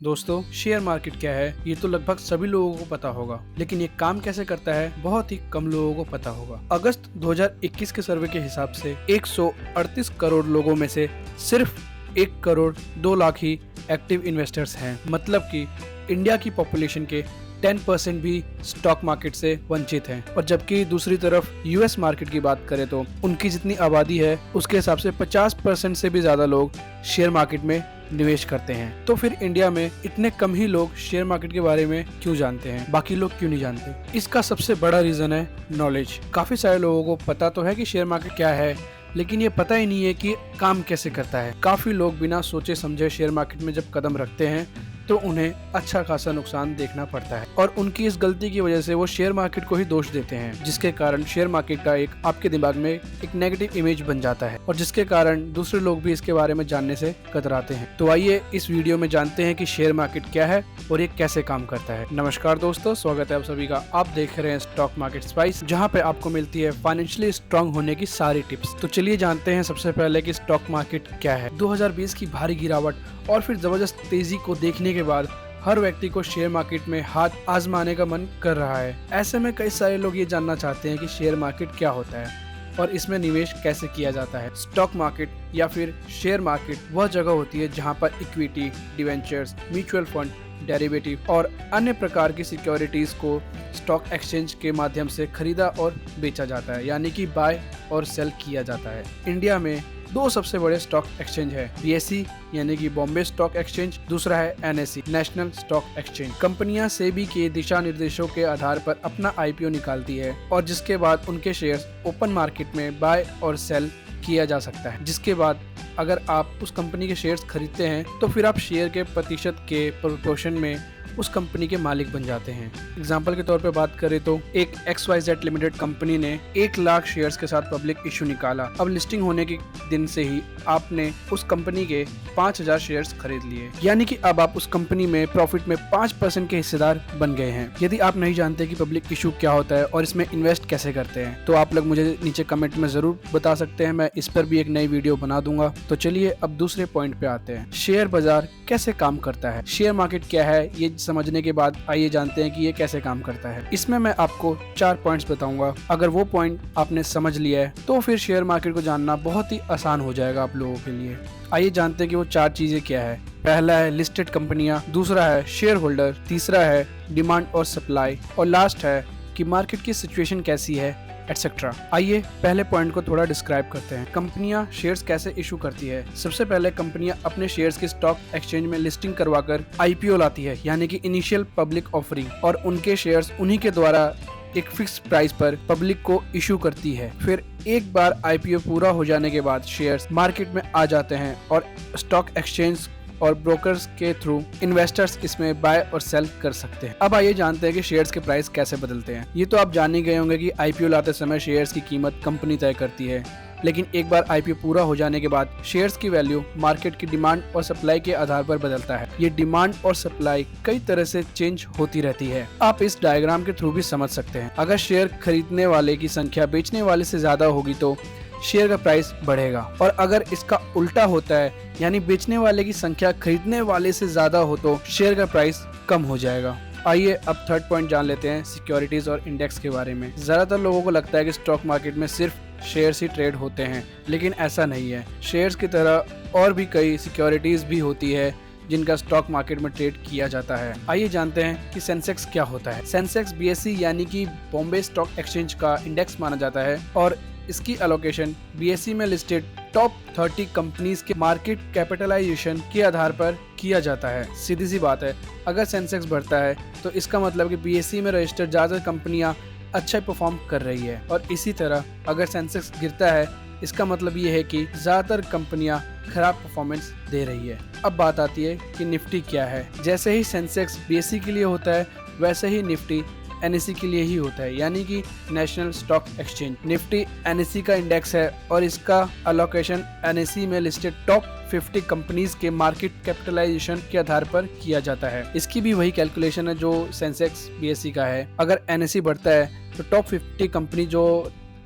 दोस्तों, share market क्या है ये तो लगभग सभी लोगों को पता होगा, लेकिन ये काम कैसे करता है बहुत ही कम लोगों को पता होगा। अगस्त 2021 के सर्वे के हिसाब से 138 करोड़ लोगों में से सिर्फ 1 करोड़ 2 लाख ही एक्टिव इन्वेस्टर्स हैं। मतलब कि इंडिया की पॉपुलेशन के 10% भी स्टॉक मार्केट से वंचित हैं। और जबकि दूसरी तरफ यूएस मार्केट की बात करें तो उनकी जितनी आबादी है उसके हिसाब से 50% से भी ज्यादा लोग शेयर मार्केट में निवेश करते हैं। तो फिर इंडिया में इतने कम ही लोग शेयर मार्केट के बारे में क्यों जानते हैं, बाकी लोग क्यों नहीं जानते? इसका सबसे बड़ा रीजन है नॉलेज। काफी सारे लोगों को पता तो है कि शेयर मार्केट क्या है, लेकिन ये पता ही नहीं है कि काम कैसे करता है। काफी लोग बिना सोचे समझे शेयर मार्केट में जब कदम रखते हैं तो उन्हें अच्छा खासा नुकसान देखना पड़ता है, और उनकी इस गलती की वजह से वो शेयर मार्केट को ही दोष देते हैं, जिसके कारण शेयर मार्केट का एक आपके दिमाग में एक नेगेटिव इमेज बन जाता है, और जिसके कारण दूसरे लोग भी इसके बारे में जानने से कतराते हैं। तो आइए इस वीडियो में जानते हैं कि शेयर मार्केट क्या है और ये कैसे काम करता है। नमस्कार दोस्तों, स्वागत है आप सभी का। आप देख रहे हैं स्टॉक मार्केट स्पाइस, जहाँ पे आपको मिलती है फाइनेंशियली स्ट्रांग होने की सारी टिप्स। तो चलिए जानते हैं सबसे पहले कि स्टॉक मार्केट क्या है। 2020 की भारी गिरावट और फिर जबरदस्त तेजी को देखने के बाद हर व्यक्ति को शेयर मार्केट में हाथ आजमाने का मन कर रहा है। ऐसे में कई सारे लोग ये जानना चाहते हैं कि शेयर मार्केट क्या होता है और इसमें निवेश कैसे किया जाता है। स्टॉक मार्केट या फिर शेयर मार्केट वह जगह होती है जहां पर equity, debentures, mutual fund, derivative और अन्य प्रकार की सिक्योरिटीज को स्टॉक एक्सचेंज के माध्यम से खरीदा और बेचा जाता है, यानी कि बाय और सेल किया जाता है। इंडिया में दो सबसे बड़े स्टॉक एक्सचेंज है, बीएसई यानी कि बॉम्बे स्टॉक एक्सचेंज, दूसरा है एनएसई नेशनल स्टॉक एक्सचेंज। कंपनियां सेबी के दिशा निर्देशों के आधार पर अपना आईपीओ निकालती है और जिसके बाद उनके शेयर्स ओपन मार्केट में बाय और सेल किया जा सकता है। जिसके बाद अगर आप उस कंपनी के शेयर्स खरीदते हैं तो फिर आप शेयर के प्रतिशत के प्रोपोर्शन में उस कंपनी के मालिक बन जाते हैं। एग्जाम्पल के तौर पे बात करें तो एक XYZ लिमिटेड कंपनी ने 1 लाख शेयर्स के साथ पब्लिक इशू निकाला। अब लिस्टिंग होने के दिन से ही आपने उस कंपनी के 5000 शेयर्स खरीद लिए, यानी कि अब आप उस कंपनी में प्रॉफिट में 5% के हिस्सेदार बन गए हैं। यदि आप नहीं जानते कि पब्लिक इशू क्या होता है और इसमें इन्वेस्ट कैसे करते हैं तो आप लोग मुझे नीचे कमेंट में जरूर बता सकते हैं, मैं इस पर भी एक नई वीडियो बना दूंगा। तो चलिए अब दूसरे पॉइंट पे आते हैं, शेयर बाजार कैसे काम करता है। शेयर मार्केट क्या है ये समझने के बाद आइए जानते हैं कि ये कैसे काम करता है। इसमें मैं आपको 4 पॉइंट्स बताऊंगा। अगर वो पॉइंट आपने समझ लिया है तो फिर शेयर मार्केट को जानना बहुत ही आसान हो जाएगा आप लोगों के लिए। आइए जानते हैं कि वो 4 चीजें क्या है। पहला है लिस्टेड कंपनियां, दूसरा है शेयर होल्डर, तीसरा है डिमांड और सप्लाई, और लास्ट है कि मार्केट की सिचुएशन कैसी है, एटसेट्रा। आइए पहले पॉइंट को थोड़ा डिस्क्राइब करते हैं। कंपनियां शेयर्स कैसे इशू करती है। सबसे पहले कंपनियां अपने शेयर्स की स्टॉक एक्सचेंज में लिस्टिंग करवाकर आईपीओ लाती है, यानी कि इनिशियल पब्लिक ऑफरिंग, और उनके शेयर्स उन्हीं के द्वारा एक फिक्स प्राइस पर पब्लिक को इशू करती है। फिर एक बार आईपीओ पूरा हो जाने के बाद शेयर्स मार्केट में आ जाते हैं और स्टॉक एक्सचेंज और ब्रोकर्स के थ्रू इन्वेस्टर्स इसमें बाय और सेल कर सकते हैं। अब आइए जानते हैं कि शेयर्स के प्राइस कैसे बदलते हैं। ये तो आप जान ही गए होंगे कि आईपीओ लाते समय शेयर्स की कीमत कंपनी तय करती है, लेकिन एक बार आईपीओ पूरा हो जाने के बाद शेयर्स की वैल्यू मार्केट की डिमांड और सप्लाई के आधार पर बदलता है। ये डिमांड और सप्लाई कई तरह से चेंज होती रहती है। आप इस डायग्राम के थ्रू भी समझ सकते हैं। अगर शेयर खरीदने वाले की संख्या बेचने वाले से ज्यादा होगी तो शेयर का प्राइस बढ़ेगा, और अगर इसका उल्टा होता है यानी बेचने वाले की संख्या खरीदने वाले से ज्यादा हो तो शेयर का प्राइस कम हो जाएगा। आइए अब थर्ड पॉइंट जान लेते हैं सिक्योरिटीज और इंडेक्स के बारे में। ज्यादातर लोगों को लगता है कि स्टॉक मार्केट में सिर्फ शेयर्स ही ट्रेड होते हैं, लेकिन ऐसा नहीं है। शेयर्स की तरह और भी कई सिक्योरिटीज भी होती है जिनका स्टॉक मार्केट में ट्रेड किया जाता है। आइए जानते हैं कि सेंसेक्स क्या होता है। सेंसेक्स बीएसई यानी कि बॉम्बे स्टॉक एक्सचेंज का इंडेक्स माना जाता है, और इसकी एलोकेशन बीएसई में लिस्टेड टॉप 30 कंपनीज के मार्केट कैपिटलाइजेशन के आधार पर किया जाता है। सीधी सी बात है, अगर सेंसेक्स बढ़ता है तो इसका मतलब कि बीएसई में रजिस्टर्ड ज्यादा कंपनियां अच्छा परफॉर्म कर रही है, और इसी तरह अगर सेंसेक्स गिरता है इसका मतलब ये है कि ज्यादातर कंपनियां खराब परफॉर्मेंस दे रही है। अब बात आती है कि निफ्टी क्या है। जैसे ही सेंसेक्स बीएसई के लिए होता है वैसे ही निफ्टी एनएसई के लिए ही होता है, यानी कि national stock exchange. Nifty NSE का इंडेक्स है और इसका अलोकेशन एनएसई में लिस्टेड टॉप 50 कंपनीज के मार्केट कैपिटलाइजेशन के आधार पर किया जाता है। इसकी भी वही कैलकुलेशन है जो सेंसेक्स बीएसई का है। अगर एनएसई बढ़ता है तो टॉप 50 कंपनी जो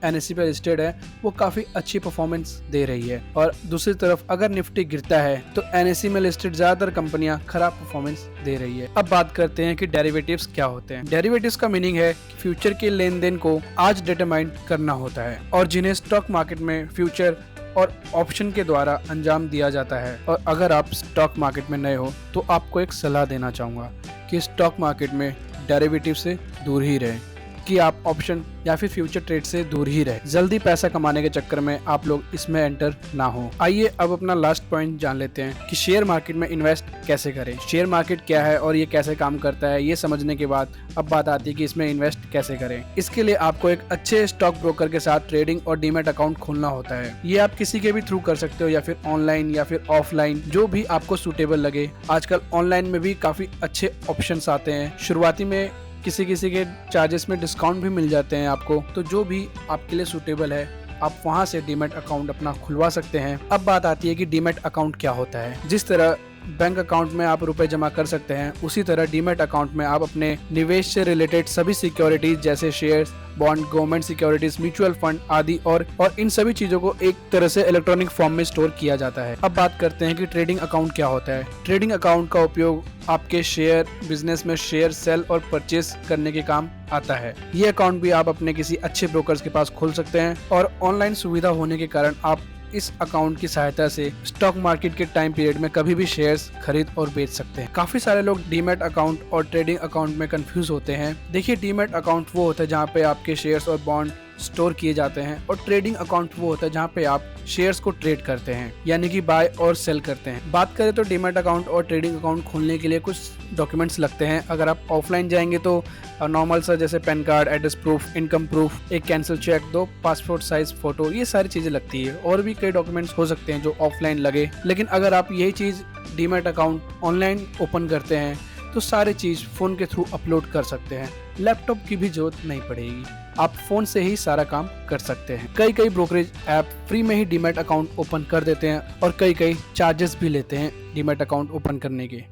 NSE पे लिस्टेड है वो काफी अच्छी परफॉर्मेंस दे रही है, और दूसरी तरफ अगर निफ्टी गिरता है तो NSE में लिस्टेड ज्यादातर कंपनियां खराब परफॉर्मेंस दे रही है। अब बात करते हैं कि डेरिवेटिव्स क्या होते हैं। डेरिवेटिव्स का मीनिंग है कि फ्यूचर के लेन देन को आज डिटरमाइन करना होता है और जिन्हें स्टॉक मार्केट में फ्यूचर और ऑप्शन के द्वारा अंजाम दिया जाता है। और अगर आप स्टॉक मार्केट में नए हो तो आपको एक सलाह देना चाहूँगा कि स्टॉक मार्केट में डेरिवेटिव से दूर ही रहें, कि आप ऑप्शन या फिर फ्यूचर ट्रेड से दूर ही रहे। जल्दी पैसा कमाने के चक्कर में आप लोग इसमें एंटर ना हो। आइए अब अपना लास्ट पॉइंट जान लेते हैं कि शेयर मार्केट में इन्वेस्ट कैसे करें। शेयर मार्केट क्या है और ये कैसे काम करता है, ये समझने के बाद अब बात आती है कि इसमें इन्वेस्ट कैसे करें। इसके लिए आपको एक अच्छे स्टॉक ब्रोकर के साथ ट्रेडिंग और डीमैट अकाउंट खोलना होता है। ये आप किसी के भी थ्रू कर सकते हो, या फिर ऑनलाइन या फिर ऑफलाइन, जो भी आपको सूटेबल लगे। आजकल ऑनलाइन में भी काफी अच्छे ऑप्शन आते हैं। शुरुआती में किसी के चार्जेस में डिस्काउंट भी मिल जाते हैं आपको, तो जो भी आपके लिए सूटेबल है आप वहां से डीमैट अकाउंट अपना खुलवा सकते हैं। अब बात आती है कि डीमैट अकाउंट क्या होता है। जिस तरह बैंक अकाउंट में आप रुपए जमा कर सकते हैं, उसी तरह डीमैट अकाउंट में आप अपने निवेश से रिलेटेड सभी सिक्योरिटीज जैसे shares, bond, government securities, mutual fund आदि और इन सभी चीजों को एक तरह से इलेक्ट्रॉनिक फॉर्म में स्टोर किया जाता है। अब बात करते हैं कि ट्रेडिंग अकाउंट क्या होता है। ट्रेडिंग अकाउंट का उपयोग आपके शेयर बिजनेस में शेयर सेल और परचेस करने के काम आता है। ये अकाउंट भी आप अपने किसी अच्छे ब्रोकर्स के पास खोल सकते हैं, और ऑनलाइन सुविधा होने के कारण आप इस अकाउंट की सहायता से स्टॉक मार्केट के टाइम पीरियड में कभी भी शेयर्स खरीद और बेच सकते हैं। काफी सारे लोग डीमैट अकाउंट और ट्रेडिंग अकाउंट में कंफ्यूज होते हैं। देखिए, डीमैट अकाउंट वो होता है जहाँ पे आपके शेयर्स और बॉन्ड स्टोर किए जाते हैं, और ट्रेडिंग अकाउंट वो होता है जहाँ पे आप शेयर्स को ट्रेड करते हैं, यानी कि बाय और सेल करते हैं। बात करें तो डीमैट अकाउंट और ट्रेडिंग अकाउंट खोलने के लिए कुछ डॉक्यूमेंट्स लगते हैं। अगर आप ऑफलाइन जाएंगे तो नॉर्मल सा जैसे PAN card, address proof, income proof, एक cancel cheque, 2 passport size photo, ये सारी चीजें लगती है। और भी कई डॉक्यूमेंट्स हो सकते हैं जो ऑफलाइन लगे, लेकिन अगर आप यही चीज डीमैट अकाउंट ऑनलाइन ओपन करते हैं तो सारी चीज फोन के थ्रू अपलोड कर सकते हैं। लैपटॉप की भी जरूरत नहीं पड़ेगी, आप फोन से ही सारा काम कर सकते हैं। कई ब्रोकरेज ऐप फ्री में ही डीमैट अकाउंट ओपन कर देते हैं, और कई चार्जेस भी लेते हैं डीमैट अकाउंट ओपन करने के।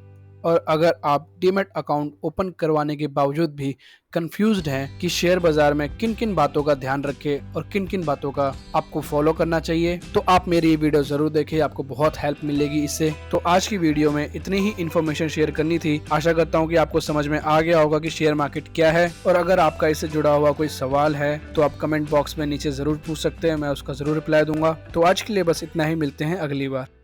और अगर आप डीमैट अकाउंट ओपन करवाने के बावजूद भी कंफ्यूज्ड हैं कि शेयर बाजार में किन किन बातों का ध्यान रखें और किन किन बातों का आपको फॉलो करना चाहिए, तो आप मेरी ये वीडियो जरूर देखें, आपको बहुत हेल्प मिलेगी इससे। तो आज की वीडियो में इतनी ही इन्फॉर्मेशन शेयर करनी थी। आशा करता हूँ कि आपको समझ में आ गया होगा कि शेयर मार्केट क्या है, और अगर आपका इससे जुड़ा हुआ कोई सवाल है तो आप कमेंट बॉक्स में नीचे जरूर पूछ सकते हैं, मैं उसका जरूर रिप्लाई दूंगा। तो आज के लिए बस इतना ही, मिलते हैं अगली बार।